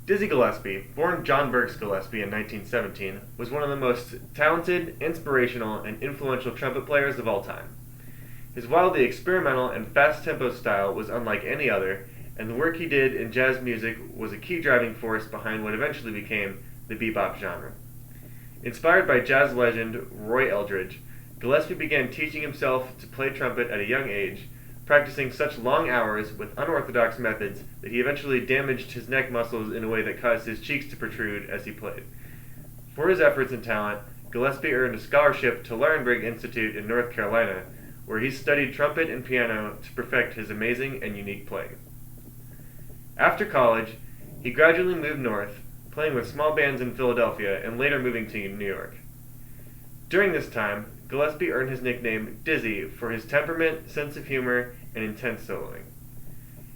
Dizzy Gillespie, born John Burks Gillespie in 1917, was one of the most talented, inspirational, and influential trumpet players of all time. His wildly experimental and fast-tempo style was unlike any other, and the work he did in jazz music was a key driving force behind what eventually became the bebop genre. Inspired by jazz legend Roy Eldridge, Gillespie began teaching himself to play trumpet at a young age, practicing such long hours with unorthodox methods that he eventually damaged his neck muscles in a way that caused his cheeks to protrude as he played. For his efforts and talent, Gillespie earned a scholarship to Laurinburg Institute in North Carolina, where he studied trumpet and piano to perfect his amazing and unique playing. After college, he gradually moved north, playing with small bands in Philadelphia and later moving to New York. During this time, Gillespie earned his nickname Dizzy for his temperament, sense of humor, and intense soloing.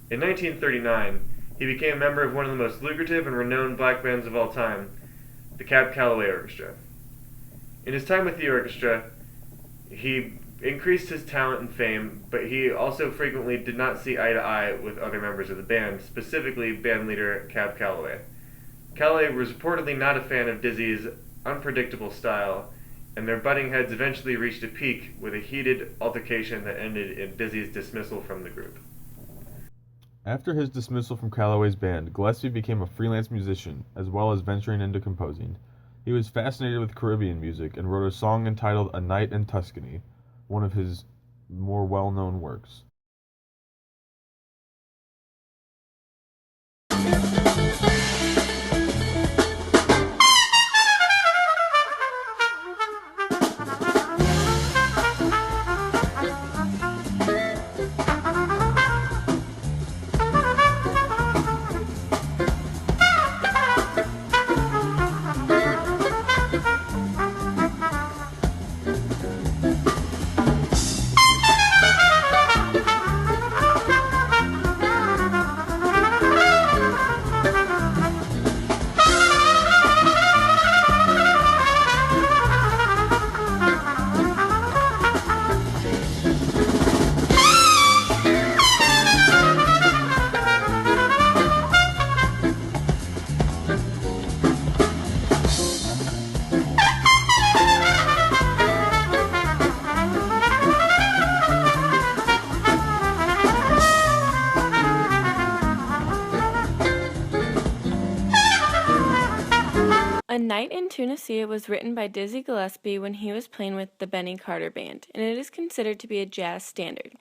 In 1939, he became a member of one of the most lucrative and renowned black bands of all time, the Cab Calloway Orchestra. In his time with the orchestra, he increased his talent and fame, but he also frequently did not see eye to eye with other members of the band, specifically bandleader Cab Calloway. Calloway was reportedly not a fan of Dizzy's unpredictable style, and their butting heads eventually reached a peak with a heated altercation that ended in Dizzy's dismissal from the group. After his dismissal from Calloway's band, Gillespie became a freelance musician, as well as venturing into composing. He was fascinated with Caribbean music and wrote a song entitled A Night in Tuscany, one of his more well-known works. A Night in Tunisia was written by Dizzy Gillespie when he was playing with the Benny Carter Band, and it is considered to be a jazz standard.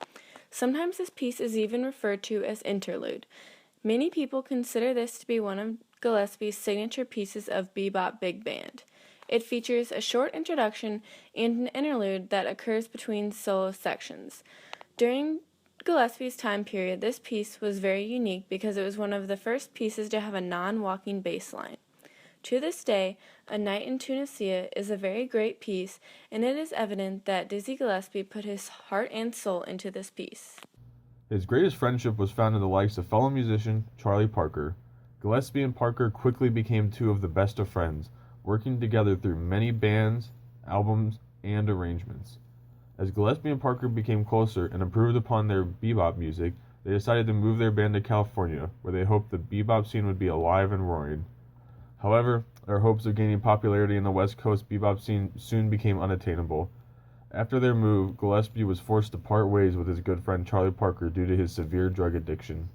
Sometimes this piece is even referred to as interlude. Many people consider this to be one of Gillespie's signature pieces of bebop big band. It features a short introduction and an interlude that occurs between solo sections. During Gillespie's time period, this piece was very unique because it was one of the first pieces to have a non-walking bass line. To this day, A Night in Tunisia is a very great piece, and it is evident that Dizzy Gillespie put his heart and soul into this piece. His greatest friendship was found in the likes of fellow musician Charlie Parker. Gillespie and Parker quickly became two of the best of friends, working together through many bands, albums, and arrangements. As Gillespie and Parker became closer and improved upon their bebop music, they decided to move their band to California, where they hoped the bebop scene would be alive and roaring. However, their hopes of gaining popularity in the West Coast bebop scene soon became unattainable. After their move, Gillespie was forced to part ways with his good friend Charlie Parker due to his severe drug addiction.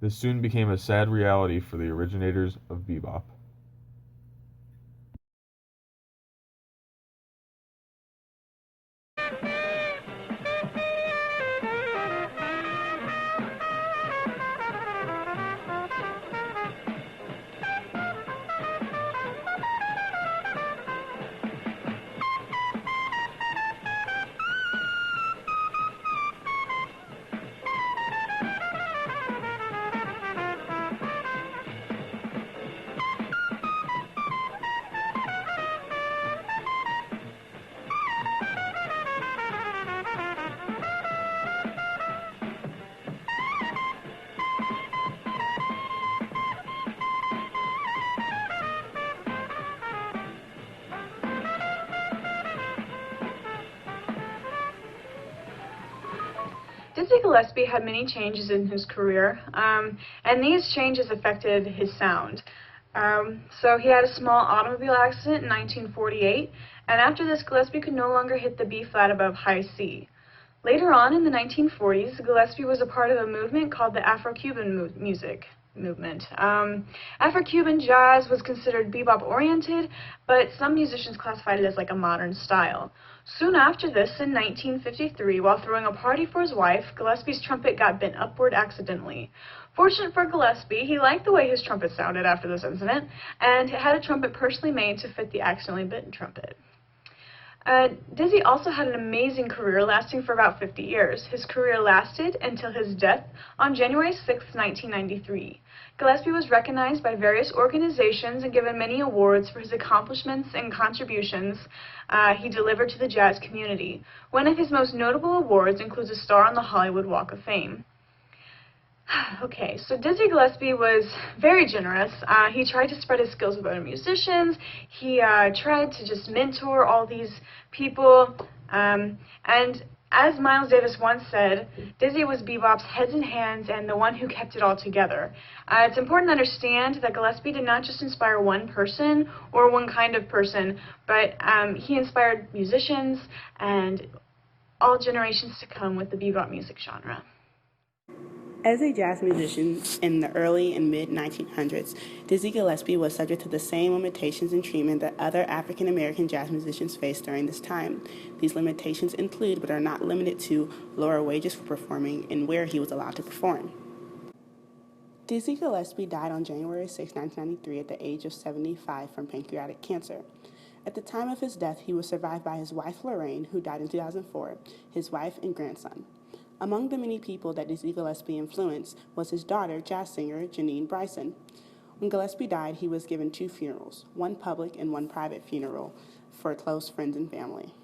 This soon became a sad reality for the originators of bebop. Dizzy Gillespie had many changes in his career, and these changes affected his sound. So he had a small automobile accident in 1948, and after this, Gillespie could no longer hit the B flat above high C. Later on in the 1940s, Gillespie was a part of a movement called the Afro-Cuban music movement. Afro-Cuban jazz was considered bebop-oriented, but some musicians classified it as like a modern style. Soon after this, in 1953, while throwing a party for his wife, Gillespie's trumpet got bent upward accidentally. Fortunate for Gillespie, he liked the way his trumpet sounded after this incident, and had a trumpet personally made to fit the accidentally bent trumpet. Dizzy also had an amazing career lasting for about 50 years. His career lasted until his death on January 6, 1993. Gillespie was recognized by various organizations and given many awards for his accomplishments and contributions he delivered to the jazz community. One of his most notable awards includes a star on the Hollywood Walk of Fame. Okay, so Dizzy Gillespie was very generous. He tried to spread his skills with other musicians. He tried to just mentor all these people. And as Miles Davis once said, Dizzy was bebop's heads and hands and the one who kept it all together. It's important to understand that Gillespie did not just inspire one person or one kind of person, but he inspired musicians and all generations to come with the bebop music genre. As a jazz musician in the early and mid-1900s, Dizzy Gillespie was subject to the same limitations and treatment that other African-American jazz musicians faced during this time. These limitations include, but are not limited to, lower wages for performing and where he was allowed to perform. Dizzy Gillespie died on January 6, 1993 at the age of 75 from pancreatic cancer. At the time of his death, he was survived by his wife Lorraine, who died in 2004, his wife and grandson. Among the many people that Dizzy Gillespie influenced was his daughter, jazz singer Janine Bryson. When Gillespie died, he was given 2 funerals, one public and one private funeral for close friends and family.